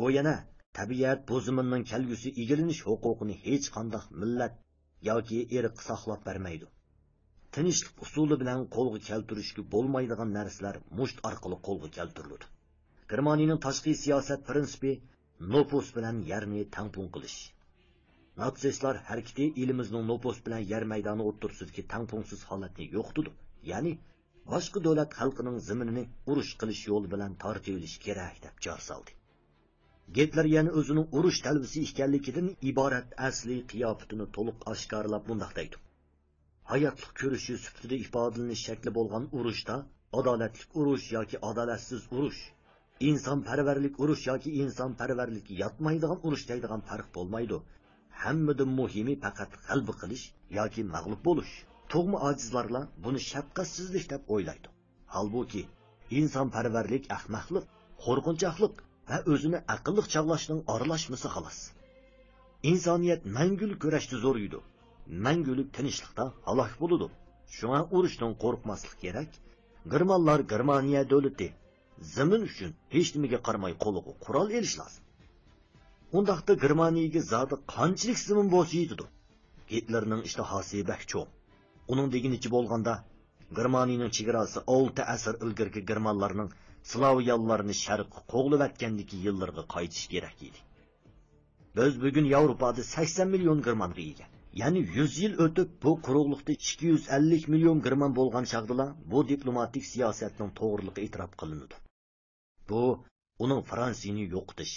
O yana tabiat bu zamonning kelgusi egilinish huquqini hech qanday millat yoki irq saqlab bermaydi. Tinchlik usuli bilan qo'lga keltirishga bo'lmaydigan narsalar musht orqali qo'lga keltiriladi. Germaniyaning tashqi siyosat prinsipi nopus bilan yerni tangpun qilish. Natsistlar harakati elimizning nopus bilan yer maydoni o'rtasidagi tangpunsiz holatni yo'qotdi. Ya'ni boshqa davlat xalqining zaminini urush qilish yo'li bilan tortib olish kerak deb jar soldi. Gitler yana o'zining urush talbisi ekanligidan iborat asli qiyofatini to'liq oshkorlab bunday deydi. Hayotlik ko'rishi sifatida ifodalanish shakli bo'lgan urushda adolatlik urush yoki adolatsiz urush, insonparvarlik urush yoki insonparvarlik yotmaydigan urush deydigan farq bo'lmaydi. Hammadan muhimi faqat g'alaba qilish yoki mag'lub bo'lish. Tug'ma ojizlarla buni shafqatsizlik deb o'ylaydi. Halbuki insonparvarlik ahmoqlik, qo'rqinchoqlik va o'zini aqlli chog'lashning aralashmasi xolos. İnsaniyet mangulik kurashda zo'r yudi. Mangulik tinchlikda halok bo'ladi. Shunga urushdan qo'rqmaslik kerak. Germanlar Germaniya davlati zamin uchun hech nimaga qaramay qo'liga qurol elish lozim. Undaqda Germaniyaga zodi qanchalik zamin bo'lsa yetadi. Hitlerning ishtihasi cho'ng. Uning deginichi bo'lganda Germaniyaning chegarasi 6 asr ilgirki germanlarning Slavyanlarni sharqqa qo'g'lab atgandagi yillarga qaytish kerak edi. Biz bugun Yevropada 80 million germanga ega. Ya'ni 100 yil o'tib bu quruqlikda 250 million german bo'lgan chaqdala bu diplomatik siyosatning to'g'riligi e'tirof qilinadi. Bu uning Fransiyani yo'qotish,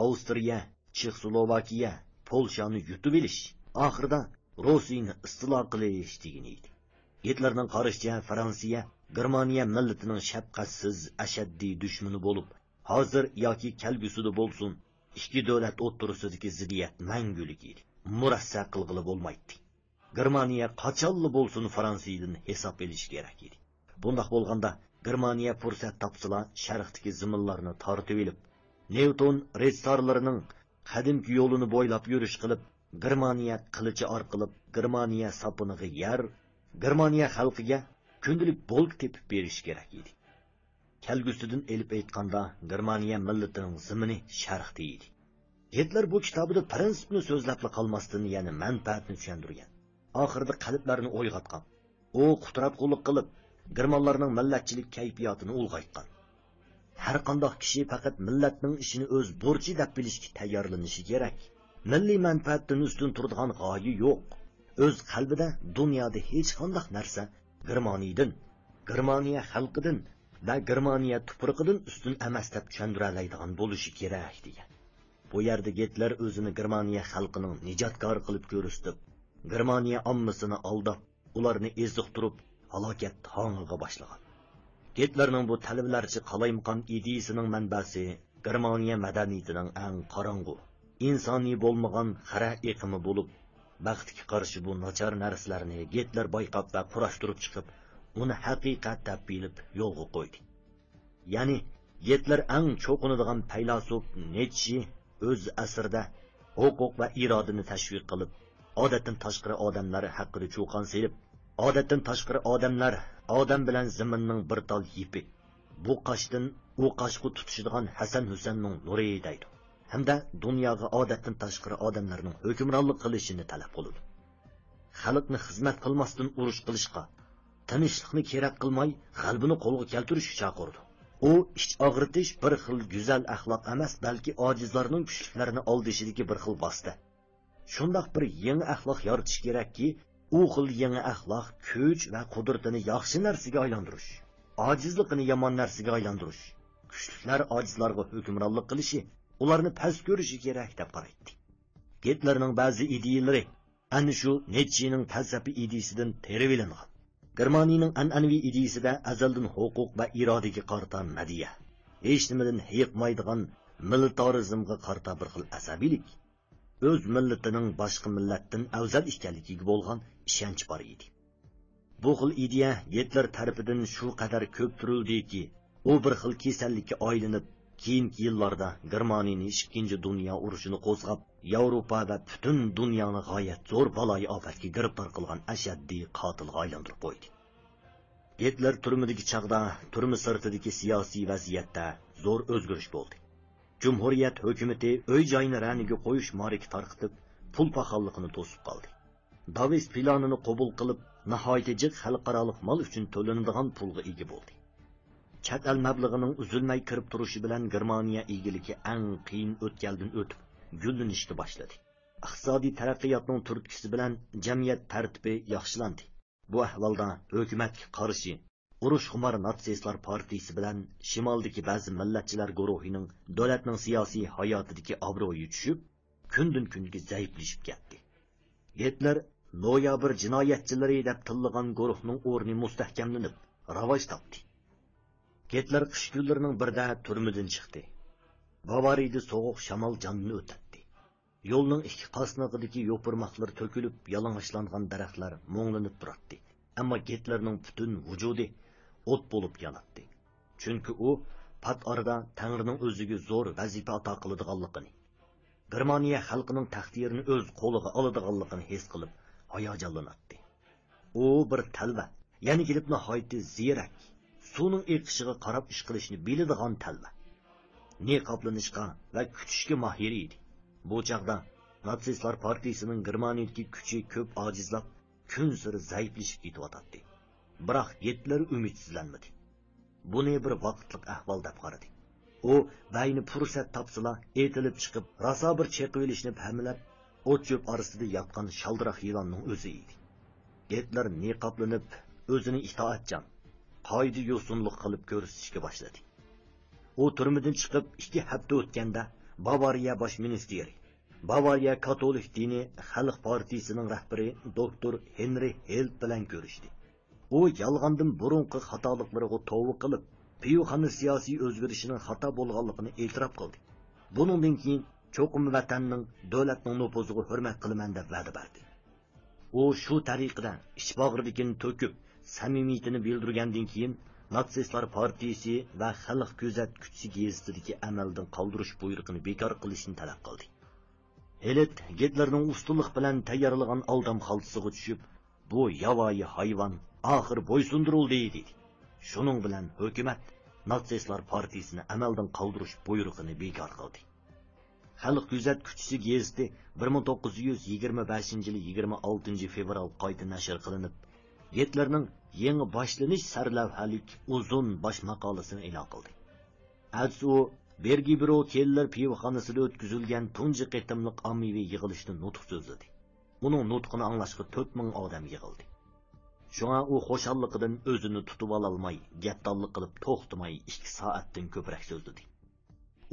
Avstriya, Chexoslovakiya, Polshani yutib olish, oxirida Rossiyani istilo qilish degan edi. Hitlerning qarashicha Fransiya Germaniya millatining shafqatsiz ashaddiy dushmani bo'lib, hozir yoki kelgusida bo'lsin, ikki davlat o'rtasidagi ziddiyat mangulik edi. Murassa qilg'ili bo'lmaydi. Germaniya qachonli bo'lsin Fransiyadan hisob olish kerak edi. Bundaq bo'lganda Germaniya fursat topsila sharqdagi ziminlarni tortib olib, Newton retsarlarining qadimki yo'lini bo'ylab yurish qilib, Germaniya qilichi orqali Germaniya sapiniga yer, Germaniya xalqiga kundalik bo'lk tepib berish kerak edi. Kelgusidan elib aytganda Germaniya millatining zimini sharqda edi. Hitler bu kitobida prinsipni so'zlab qolmasdan yana manfaatni tushundirgan. Oxirida qalblarni o'yg'atgan. U quturab qulluq qilib, germanlarning millatchilik kayfiyatini ulg'aytgan. Har qanday kishi faqat millatning ishini o'z burchi deb bilishga tayyorlanishi kerak. Milliy manfaatdan ustun turadigan g'oya yo'q. O'z qalbida dunyoda hech qanday narsa Germaniya xalqidan va Germaniya tuprog'idan ustun emas deb tushundira oladigan bo'lishi kerak degan. Bu yerda Hitler o'zini Germaniya xalqining nijotkori qilib ko'rsatib, Germaniya ommasini aldab, ularni eziqtirib, halokat hangiga boshlagan. Hitlerning bu talablarcha qalaymaqon ideyasining manbasi Germaniya madaniyatining eng qorong'u, insoniy bo'lmagan xara iqimi bo'lib, vaqtga qarshi bu nachar narsalarni Hitler bayqab va kurashtirib chiqib, uni haqiqat deb bilib yo'lga qo'ydi. Ya'ni Hitler eng cho'qinadigan faylasuf Nietzsche o'z asrida huquq va irodani tashviq qilib, odatdan tashqari odamlar haqida cho'qon selib, odatdan tashqari odamlar odam bilan zaminning bir tal yipi, bu qashdan u qashqu tutishadigan Hasan Husanning nuri deydi. Hamda dunyoga odatdan tashqari odamlarning hukmronlik qilishini talab qiladi. Xalqni xizmat qilmasdan urush qilishga, tinchlikni kerak qilmay g'albini qo'lga keltirishga chaqirdi. U ich og'ritish bir xil go'zal axloq emas, balki ojizlarning kuchlarini oldishidagi bir xil vosita. Shundoq bir yangi axloq yaratish kerakki, u xil yangi axloq kuch va qudratini yaxshi narsaga aylantirish, ojizlikni yomon narsaga aylantirish, kuchliklar ojizlarga hukmronlik qilishi, ularni past ko'rishi kerak deb qaraydi. Hitlerning ba'zi ideyalari ana shu Nietzschening falsafi ideyasidan terib olingan. Germaniyaning an'anaviy ideyasida azaldan huquq va irodaga qarta madiya, hech nimadan hiqmaydigan militarizmga qarta bir xil asabiylik, o'z millatining boshqa millatdan afzal ekanligiga bo'lgan ishonch bor edi. Bu xil ideya Hitler tarafidan shu qadar ko'p turildiki, u bir xil kasallikka aylanib, keyingi yillarda Germaniyaning 2 dunyo urushini qo'zg'ab, Yevropa va butun dunyoni g'oyat zo'r baloyi ofatga giribtor qilgan ashaddiy qotilga aylantirib qo'ydi. Hitler turmidagi chaqda, turmi sirtidagi siyosiy vaziyatda zo'r o'zgarish bo'ldi. Cumhuriyet hökuməti öy joyini rəniga qo'yish mariki tarqitib, pul paxallıqını to'sib qoldi. Davis planını qabul qilib, nihoyatda jiq xalqarалық mal uchun to'lanadigan pulga ega bo'ldi. Chet el mablag'ining uzilmay kirib turishi bilan Germaniya egiligi eng qiyin o'tkaldan o'tib, gullanishga boshladi. Iqtisodiy taraqqiyotning turtkisi bilan jamiyat tartibi yaxshilandi. Bu ahvolda hukumatga qarshi urush xumar natsistlar partiyasi bilan shimoldagi ba'zi millatchilar guruhining davlatning siyosiy hayotidagi obro'yi tushib, kundan kunga zaiflashib ketdi. Hitler noyabr jinoyatchilari deb tillagan guruhning o'rni mustahkamlanib, rivoj topdi. Hitler qish kunlarining birida turmadan chiqdi. Bavariyada sovuq shamol jonni o'tadi. Yo'lning ikki qasnog'idagi yo'pirmoqlar to'kilib, yalang'ochlangan daraxtlar mo'nglanib turardi. Ammo Hitlerning butun vujudi o't bo'lib yonatdi. Chunki u pat orada Tangrining o'ziga zo'r vazifa ato qiladiganligini, Germaniya xalqining taqdirini o'z qo'liga oladiganligini his qilib, hayajonlanatdi. U bir talba, ya'ni kelib nihoyatda ziyrak, suvning eqishiga qarab ish qilishni biladigan talba. Niqoblanishga va kutishga mahir edi. Bu chaqda natsistlar partiyasining Germaniyadagi kuchi ko'p ojizlab, kun sari zaiflashib ketyotdi. Biroq Hitler umidsizlanmadi. Buni bir vaqtlik ahvol deb qaradi. U bayni fursat topsila etilib chiqib, rosa bir cheqivilishni hamlab, o't-cho'p orasida yotgan shaldiroq yilonning o'zi edi. Hitler niqoblanib, o'zini itoatchan, qoida yo'sunlik qilib ko'rsatishga boshladi. U turmadan chiqib 2 hafta o'tganda Bavariya bosh ministri, Bavariya Katolik dini xalq partiyasining rahbari doktor Henry Held bilan ko'rishdi. U yolg'ondan burunqi xatoliklariga tavba qilib, Piyuxani siyosiy o'zgarishining xato bo'lganligini e'tirof qildi. Buningdan keyin cho'qim vatanning, davlatning nufuziga hurmat qilaman deb va'da berdi. U shu tariqada ishbog'ridikini to'kib, samimiyatini bildirgandan keyin natsistlar partiyasi va xalq kuzatuvchisi gazetidagi amaldan qoldirish buyrug'ini bekor qilishni talab qildi. Held Hitlerning ustunlik bilan tayyorlagan aldam xaltasiga tushib, bu yavoyi hayvon oxir bo'ysundirildi dedi. Shuning bilan hukumat natsistlar partiyasini amaldan qoldirish buyrug'ini bekor qildi. Xalq kuzatuvchisi gazeti 1925-yil 26 fevral qayta nashr qilinib, Hitlerning yangi boshlanish sarlavhalik uzun bosh maqolasini e'lon qildi. Atsu Bergibro Keller pivxonasida o'tkazilgan tunji qitimliq ommaviy yig'ilishda nutq so'zladi. Uning nutqini anglashga 4000 odam yig'ildi. Shunga u xo'shalligidan o'zini tutib ola olmay, gattollik qilib to'xtamay 2 soatdan ko'proq so'zladi.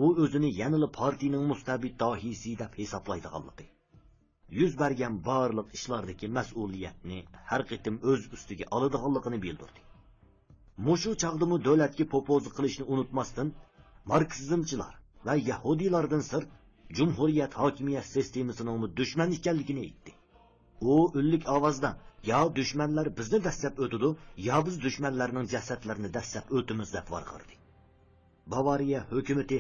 U o'zini yanili partiyaning mustabid dohisi deb hisoblaydiganligi, yuz bergan barliq ishlardagi mas'uliyatni har qitim o'z ustiga oladiganligini bildirdi. Mushu chaqdimi davlatga popozi qilishni unutmasdan, marksizmchilar va yahudiylardan sirt Cumhuriyet hokimiyat sistemasining dushman ekanligini aytdi. U o'nlik ovozda ya dushmanlar bizni dastlab o'tadi, ya biz dushmanlarning jasadlarini dastlab o'timiz deb varqirdi. Bavariya hukumati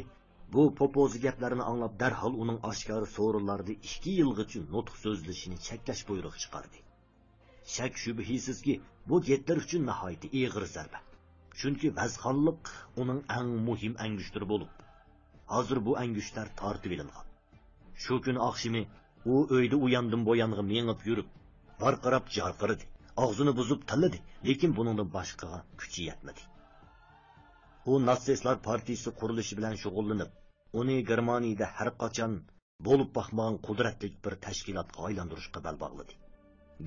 bu popozi gaplarini anglab darhol uning oshkora so'rinlarida 2 yilgacha nutq so'zlashini cheklash buyrug'i chiqardi. Shak shubhisizki, bu Hitler uchun nihoyatda og'ir zarba. Chunki vazxonlik uning eng muhim angushtiri bo'lib, hozir bu angushtar tortib olingan. Shu kun oqshimi u uyda uyandim bo'yang'i mengib yurib, varqirab jarqirdi, og'zini buzib tilladi, lekin buningdan boshqa kuchi yetmadi. U natsistlar partiyasi qurilishi bilan shug'ullanib, uni Germaniyada har qachon bo'lib baxmagan qudratli bir tashkilotga aylantirishga bel bog'ladi.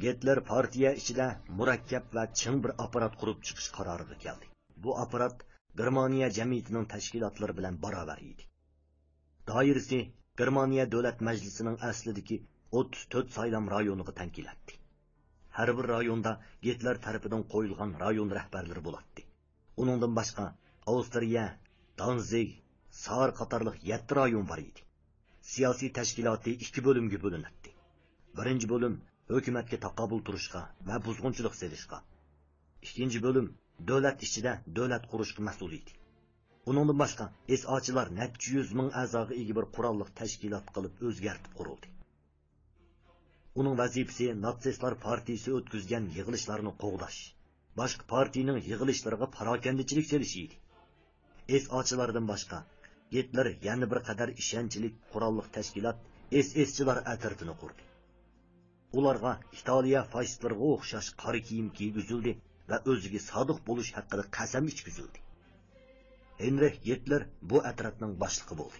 Hitler partiya ichida murakkab va ching bir apparat qurib chiqish qaroriga keldi. Bu apparat Germaniya jamiyatining tashkilotlari bilan barobar edi. Doirasi Germaniya davlat majlisining aslidagi 34 saylam rayoniga tashkil etdi. Har bir rayonda Hitler tarafidan qo'yilgan rayon rahbarlari bo'ladi. Uningdan boshqa Avstriya, Danzig, Saar qatorliq 7 rayon bor edi. Siyosiy tashkiloti 2 bo'limga bo'linadi. Birinchi bo'lim hukumatga taqobil turishga va buzg'unchilik selishga. Ikkinchi bo'lim davlat ichida davlat qurishga mas'ul edi. Uningdan boshqa SAchilar necha 100 ming a'zoga ega bir qurolliq tashkilot qilib o'zgartib qurildi. Uning vazifasi natsistlar partiyasi o'tkazgan yig'ilishlarni qo'g'dash, boshqa partiyaning yig'ilishlariga parokandichilik selish edi. SAchilardan boshqa Gitler yana bir qadar ishonchlik qurolliq tashkilot SSchilar atirtini qurdi. Ularga Italiya faşistlarga o'xshash qora kiyim kiygizildi va o'ziga sodiq bo'lish haqida qasam ichgizildi. Heinrich Hitler bu atrofning boshlig'i bo'ldi.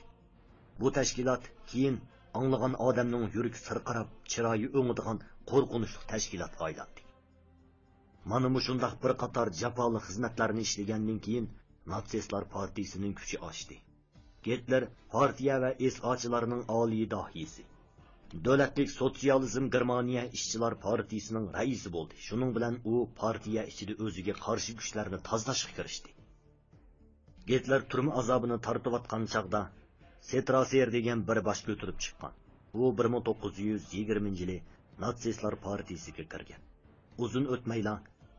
Bu tashkilot keyin anglagan odamning yuragi sirqirab, chiroyi o'ngdigan qo'rqinchli tashkilotga aylandi. Mana shundaq bir qator jafoli xizmatlarni ishlagandan keyin Natsistlar partiyasining kuchi oshdi. Hitler partiya va SA'chilarning oliy dohiysi. Davlatlik sotsializm Germaniya ishchilar partiyasining raisi bo'ldi. Shuning bilan u partiya ichida o'ziga qarshi kuchlarni tozalashga kirishdi. Hitler turma azobini tortayotgan chaqda Strasser degan bir bosh ko'tarib chiqqan. U 1920-yili Natsistlar partiyasiga kirgan. Uzun o'tmayla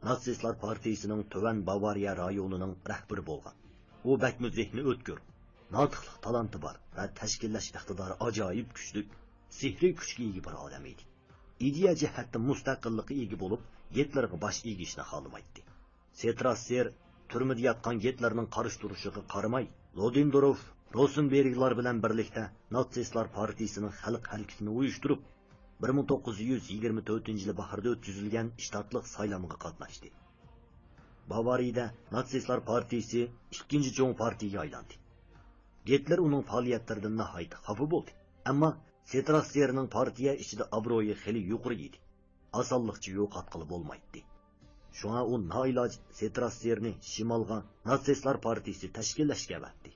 Natsistlar partiyasining Tuvan Bavariya rayonining rahbari bo'lgan. U bakmi zehni o'tkir, notiqlik talanti bor va tashkillash iqtidori ajoyib kuchli, sihriy kuchga ega bir odam edi. Ideya jihatdan mustaqillikka ega bo'lib, Hitlerga bosh egishni xohlamaydi. Strasser turmada yotgan Hitlerning qarish turishiga qaramay, Ludendorff, Rosenberglar bilan birlikda Natsistlar partiyasining xalq harakatini uyushtirib, 1924-yil bahorda o'tkazilgan shtatlik saylovga qatnashdi. Bavariyada Natsistlar partiyasi ikkinchi cho'ng partiyaga aylandi. Hitler uning faoliyatlaridan nihoyat xafa bo'ldi. Ammo Strasserning partiya ichida obro'yi xili yuqori edi. Osonlikcha yo'qotqili bo'lmaydi. Shunga u noiloj Strasserni shimolga Natsistlar partiyasi tashkillashga vatdi.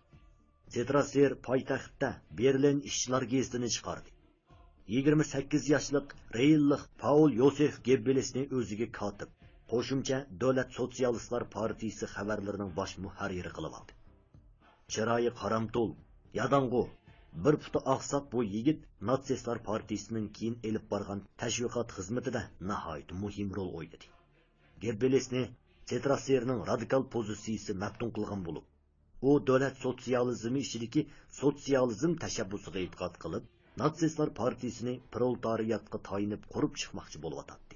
Strasser poytaxtda Berlin ishchilar gazetini chiqardi. 28 yoshli Reylich Paul Yosef Goebbelsni o'ziga kotib, qo'shimcha Davlat Sotsialistlar partiyasi xabarlarining bosh muharriri qilib oldi. Chiroyi qaramto'l, yadang'u, bir puti oqsoq bu yigit Natsistlar partiyasining keyin elib borgan tashviqot xizmatida nihoyat muhim rol o'ynadi. Goebbelsni Strasserning radikal pozitsiyasi maftun qilgan bo'lib, u davlat sotsializmi ichidagi sotsializm tashabbusiga e'tiqod qilib, Natsistlar partiyasini proletariyatga tayinib qurib chiqmoqchi bo'layotdi.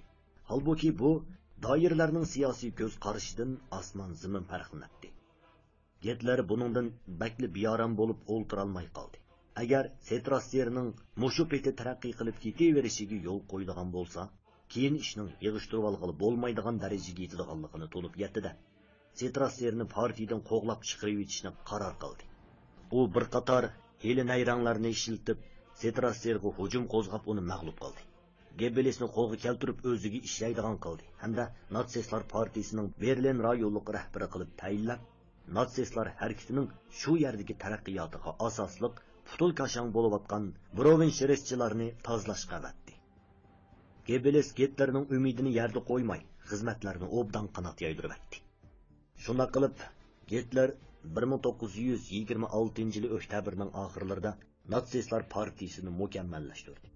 Halbuki bu doiralarning siyosiy ko'z qarashidan osmon zamin farqlanadi. Hitler buningdan bakli biyoram bo'lib o'ltirolmay qoldi. Agar Strasserning mushu peti taraqqiy qilib ketaverishiga yo'l qo'yilgan bo'lsa, keyin ishning yig'ishtirib olg'ili bo'lmaydigan darajaga yetadiganligini to'lib yetdi-da, Strasserni partiyadan qo'g'lab chiqarib yetishni qaror qildi. U bir qator hili nayranglarni ishiltib, Strasserga hujum qo'zg'ab uni mag'lub qildi. Goebbelsni qo'lga keltirib o'ziga ishlaydigan qildi hamda Natsistlar partiyasining Berlin rayonlik rahbari qilib tayinlab, Natsistlar harakatining shu yerdagi taraqqiyotiga asosliq putul kashang bo'layotgan Brovenshiristchilarni tozalashga vatdi. Goebbels Hitlerning umidini yerda qo'ymay, xizmatlarini obdan qanot yaydiribdi. Shunday qilib, Hitler 1926-yil oktyabrning oxirlarida Natsistlar partiyasini mukammallashtirdi.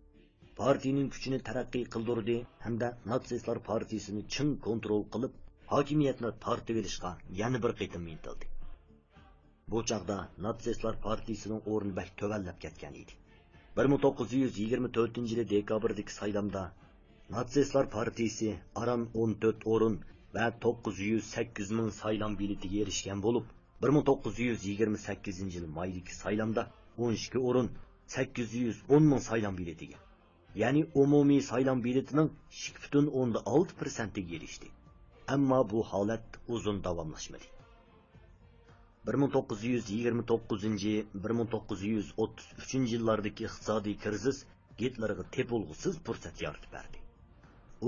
Partiyaning kuchini taraqqiy qildirdi hamda Natsistlar partiyasini chin kontrol qilib, hokimiyatni tortib olishga yana bir qitim intildi. Bu chaqda Natsistlar partiyasining o'rni bak tövallab ketgan edi. 1924-yil dekabrdagi saylovda Natsistlar partiyasi aram 14 o'rin va 908 ming saylov biletiga erishgan bo'lib, 1928-yil maydagi saylovda 12 o'rin 810 ming saylov biletiga, ya'ni umumiy saylov biletining 2,6%ga erishdi. Ammo bu holat uzun davomlashmadi. 1929-1933 yillardagi iqtisodiy krizis Hitlerga tepulg'isiz fursat yaratib berdi.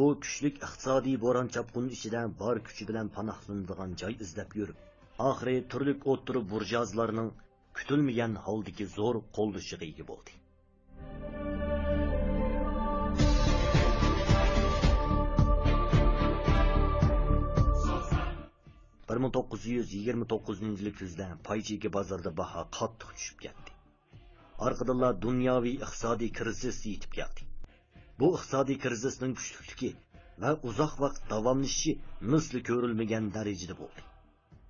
U kuchlik iqtisodiy bo'ron chapqun ichida bor kuchi bilan panohlanadigan joy izlab yurib, oxiri turli o'ttirib burjozlarning kutilmagan holdagi zo'r qo'llashiga ega bo'ldi. 1929-yil kuzda paycheki bozorda baho qattiq tushib ketdi. Orqadan dunyoviy iqtisodiy krizis yetib keldi. Bu iqtisodiy krizisning kuchlikligi va uzoq vaqt davomlashishi misli ko'rilmagan darajada bo'ldi.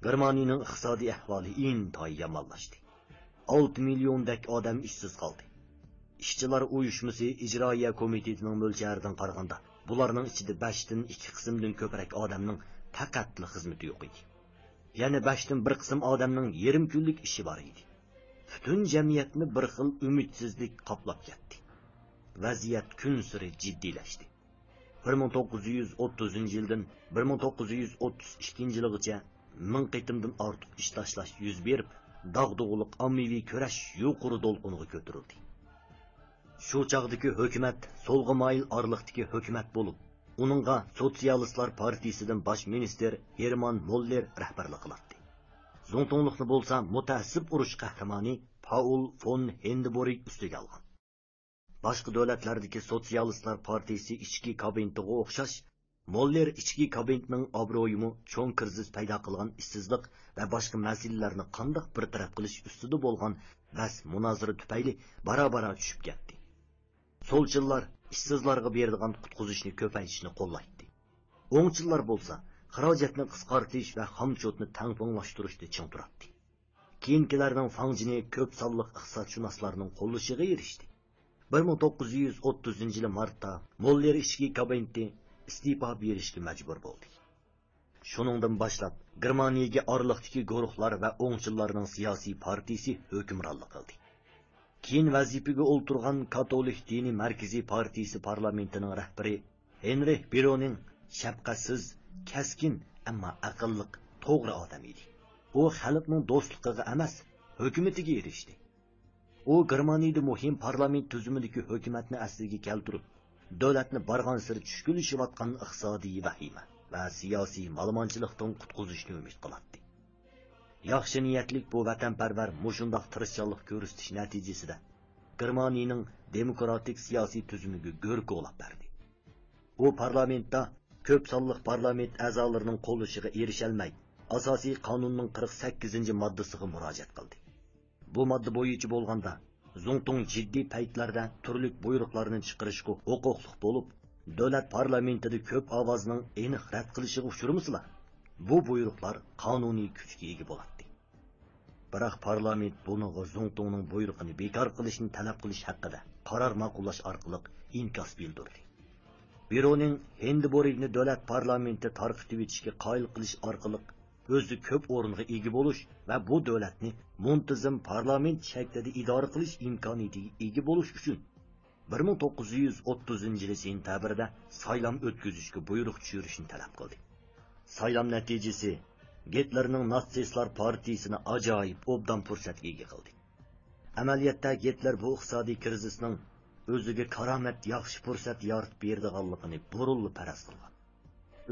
Germaniyaning iqtisodiy ahvoli intayin yomonlashdi. 6 milliondek odam ishsiz qoldi. Ishchilar uyushmasi ijroiya komitetining mo'ljaridan qaraganda, bularning ichida 5 dan 2 qismdan ko'proq odamning faqatli xizmati yo'q edi. Yana 5 dan 1 qism odamning yarim kunlik ishi bor edi. butun jamiyatni bir xil umidsizlik qoplab ketdi. Vaziyat kun sari jiddiylashdi. 1930 yildan 1932 yilgacha ming qitimdan ortiq ish tashlash yuz berib, dag'dug'liq ommaviy kurash yuqori to'lqiniga ko'tarildi. Shu chog'dagi hukumat so'lg'a moyil orliqdagi hukumat bo'lib, uningga Sotsialistlar partiyasidan bosh minister Herman Moller rahbarlik qiladi. Zo'ntonlikni bo'lsa mutaassib urush qahramoni Paul von Hindenburg ustiga olgan. Boshqa davlatlardagi Sotsialistlar partiyasi ichki kabinetiga o'xshash, Moller ichki kabinetning obro'yimi cho'ng kriz paydo qilgan ishsizlik va boshqa masalalarni qanday bir taraf qilish ustida bo'lgan bas munozara tufayli bara-bara tushib ketdi. Solchillar ishsizlarga berilgan qutqizishni ko'paytirishni qo'llaydi. O'ngchillar bo'lsa, xarajatni qisqartirish va xomchotni tangponglashtirishni ching turadi. Keyingilarning fanjini ko'p sonliq iqtisodshunaslarning qo'llashiga erishdi. 1930 yil martda Moller ichki kabineti istifa berishga majbur bo'ldi. Shuningdan boshlab Germaniyaga orliqdagi guruhlar va o'ngchillarning siyosiy partiyasi hukmronlik qildi. Keyin vazifaga o'ltirgan Katolik diniy markaziy partiyasi parlamentining rahbari Henrich Bironing shafqatsiz, kaskin, ammo aqlliq, to'g'ri odam edi. U xalqning do'stligiga emas, hukumatiga erishdi. U Germaniyada muhim parlament tuzumidagi hukumatni asliga keltirib, davlatni barg'on siri tushkunlashayotgan iqtisodiy vahima va siyosiy malmonchilikdan qutqizishni umid qiladi. Yaxshi niyatlik bu vatanparvar mushundoq tirishchilik ko'rsatish natijasida Germaniyaning demokratik siyosiy tuzumiga go'rko'lab berdi. U parlamentda ko'p sonliq parlament a'zolarining qo'llashiga erisholmay, asosiy qonunning 48-moddasiga murojaat qildi. Bu modda bo'yicha bo'lganda, Zo'ngtung jiddiy paytlarda turli buyruqlarni chiqarishga huquqli bo'lib, davlat parlamentida ko'p ovozning aniq rad qilishiga uchurmisizlar. Bu buyruqlar qonuniy kuchga ega bo'ladi. Biroq parlament buniga Zo'ngtungning buyruqini bekor qilishni talab qilish haqida qaror ma'qullash orqali inkos bildirdi. Bironing Hindenburgni davlat parlamenti tarqitib etishga qoyil qilish orqali o'zi ko'p o'ringa ega bo'lish va bu davlatni muntazam parlament shaklida idora qilish imkoniyatiga ega bo'lish uchun 1930 yil sentabrda saylam o'tkazishga buyruq tushirishni talab qildi. Saylam natijasi Gitlerning Natsistlar partiyasini ajoyib obdan fursatga ega qildi. Amaliyotda Gitler bu iqtisodiy krizisning o'ziga karomat yaxshi fursat yaratib berdiganligini burunli paraz qilgan.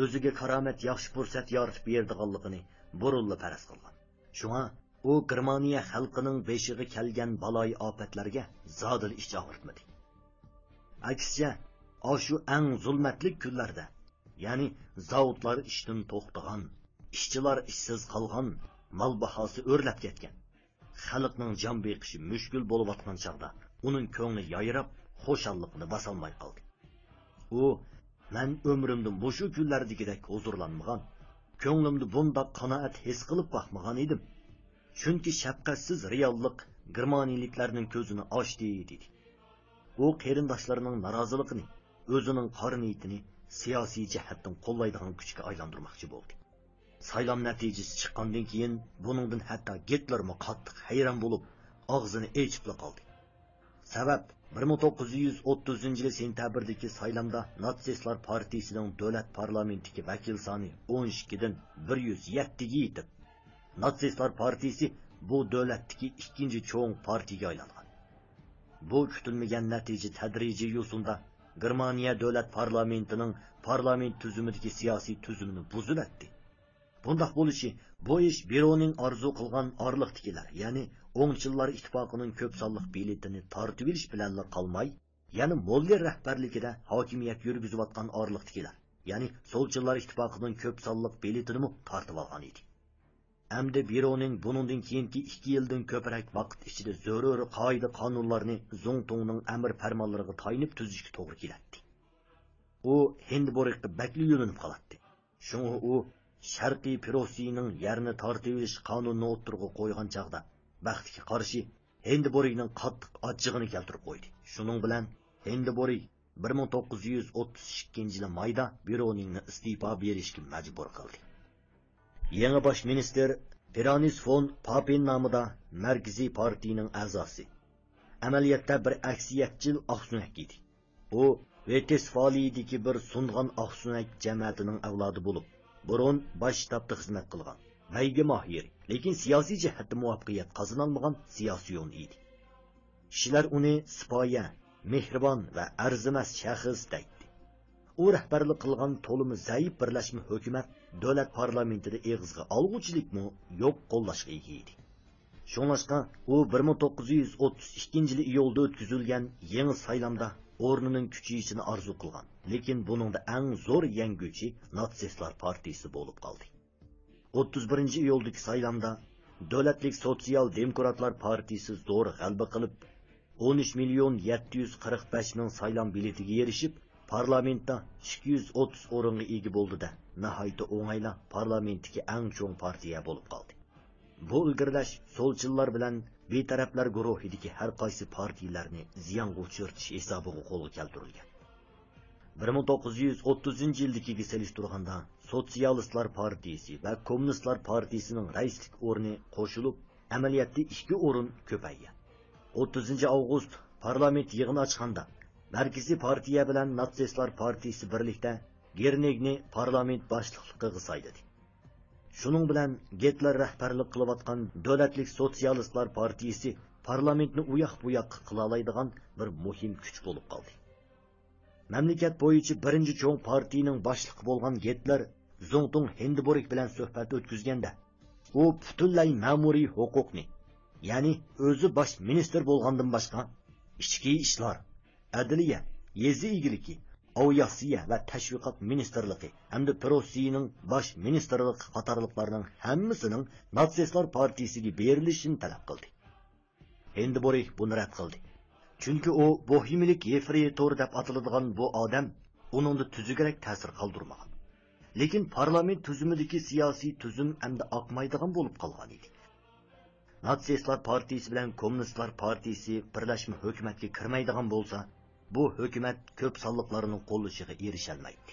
O'ziga karomat yaxshi fursat yaratib berdiganligini burunli paraz qilgan. Shunga u Germaniya xalqining beshiga kelgan baloyi ofatlarga zodil ish og'ritmadi. Aksiya, shu eng zulmatli kunlarda, ya'ni zavodlar ishdan to'xtagan, ishchilar ishsiz qolgan, mal bahosi o'rlab ketgan, xalqning jon beqishi mushkul bo'layotgan chog'da uning ko'ngli yayrab, xo'shalligini bosolmay qoldi. U men umrimda mushu kunlardagidek huzurlanmagan, ko'nglimda bundoq qanoat his qilib boqmagan edim. Chunki shafqatsiz reallik germaniyaliklarning ko'zini ochdi dedi. U qarindoshlarining noroziligini, o'zining qora niyatini siyosiy jihatdan qo'llaydigan kuchga aylantirmoqchi bo'ldi. Saylam natijasi chiqqandan keyin buningdan hatto Gitlermi qattiq hayron bo'lib, og'zini ochib qoldi. Sabab 1930 yil sentabrdagi saylamda Natsistlar partiyasining davlat parlamentiga vakil soni 12 dan 107 ga yetib, Natsistlar partiyasi bu davlatdagi ikkinchi cho'ng partiyaga aylangan. Bu kutilmagan natija tadrijiy yo'sinda Germaniya davlat parlamentining parlament tuzumidagi siyosiy tuzumini buziladi. Bundaq bo'lishi bu ish Bironing orzu qilgan orliqdagilar, ya'ni o'ngchillar ittifoqining ko'p sonliq biletini tortib olish bilan qolmay, ya'ni Moller rahbarligida hokimiyat yurgizayotgan orliqdagilar, ya'ni solchillar ittifoqining ko'p sonliq biletini tortib olgan edi. Hamda Bironing buningdan keyingi 2 yildan ko'proq vaqt ichida zarur qoida qonunlarni Zo'ngtungning amr farmonlariga tayinib tuzishga to'g'ri keladi. U Hindenburgga bakli yo'linib qoladi. Shunga u Sharqiy Prusiyning yerni tortib olish qonunini o'ttirg'a qo'ygan chaqda vaqtga qarshi Hindenburgning qattiq achchig'ini keltirib qo'ydi. Shuning bilan Hindenburg 1932 yil mayda Bironingni istifa berishga majbur qildi. Yangi bosh minister Piranis von Papen nomida Markaziy partiyaning a'zosi. Amaliyotda bir aksiyatchil oqsunak edi. U Westfaliyadagi bir sungan oqsunak jamiyatining avlodi bo'lib, burun bosh shtabda xizmat qilgan. Bayga mohir, lekin siyosiy jihatda muvaffaqiyat qozonolmagan siyosiyon edi. Kishilar uni sipoya, mehribon va arzimas shaxs deydi. U rahbarlik qilgan to'limi zaif birlashma hukumat davlat parlamentida eg'izga olg'uchilikmi yo'q qo'llashga ega edi. Shunlashqa u 1932 yil iyulda o'tkazilgan yangi saylamda o'rnining kuchayishini orzu qilgan, lekin buningda eng zo'r yenguvchi natsistlar partiyasi bo'lib qoldi. 31-iyuldagi saylamda davlatlik sotsial demokratlar partiyasi zo'r g'alaba qilib 13.745.000 saylam biletiga erishib, parlamentda 230 o'ringa ega bo'ldi-da, nihoyatda o'ng'ayla parlamentdagi eng cho'ng partiya bo'lib qoldi. Bu ilgirlash solchillar bilan betaraflar guruhidagi har qaysi partiyalarni ziyonga uchirtish hisobiga qo'lga keltirilgan. 1930-yildagiga solishtirganda Sotsialistlar partiyasi va Kommunistlar partiyasining raislik o'rni qo'shilib, amaliyotda 2 o'rin ko'paygan. 30-avgust parlament yig'ini ochganda Markaziy partiya bilan Natsistlar partiyasi birlikda Gernegni parlament boshliqligiga sayladi. Shuning bilan Hitler rahbarlik qilayotgan davlatlik sotsialistlar partiyasi parlamentni uyoq-buyoq qila oladigan bir muhim kuch bo'lib qoldi. Mamlakat bo'yicha birinchi cho'ng partiyaning boshlig'i bo'lgan Hitler Zongtung Hindenburg bilan suhbat o'tkazganda, u butunlay ma'muriy huquqni, ya'ni o'zi bosh ministr bo'lgandan boshqa ichki ishlar, adliya, yezi egiligi, aviatsiya va tashviqot ministrligi hamda Rossiyaning bosh ministrligi qatorliqlarning hammasining Natsistlar partiyasiga berilishini talab qildi. Hindenburg buni rad qildi. Chunki u bohemilik yefreitor deb ataladigan bu odam uningda tuzukroq ta'sir qoldirmagan. Lekin parlament tuzumidagi siyosiy tuzum hamda oqmaydigan bo'lib qolgan edi. Natsistlar partiyasi bilan Kommunistlar partiyasi birlashma hukumatga kirmaydigan bo'lsa, bu hukumat ko'p sonliqlarning qo'llashiga erisha olmaydi.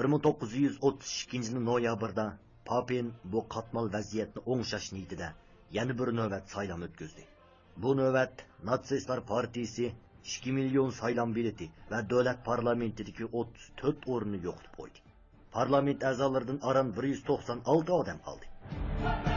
1932 noyabrda Papen bu qatmal vaziyatni o'ngshash niyatida yana bir navbat saylam o'tkazdi. Bu navbat Natsistlar partiyasi 2 million saylam bileti va davlat parlamentidagi 34 o'rinni yo'qotib qo'ydi. Parlament a'zolaridan aram 196 odam qoldi.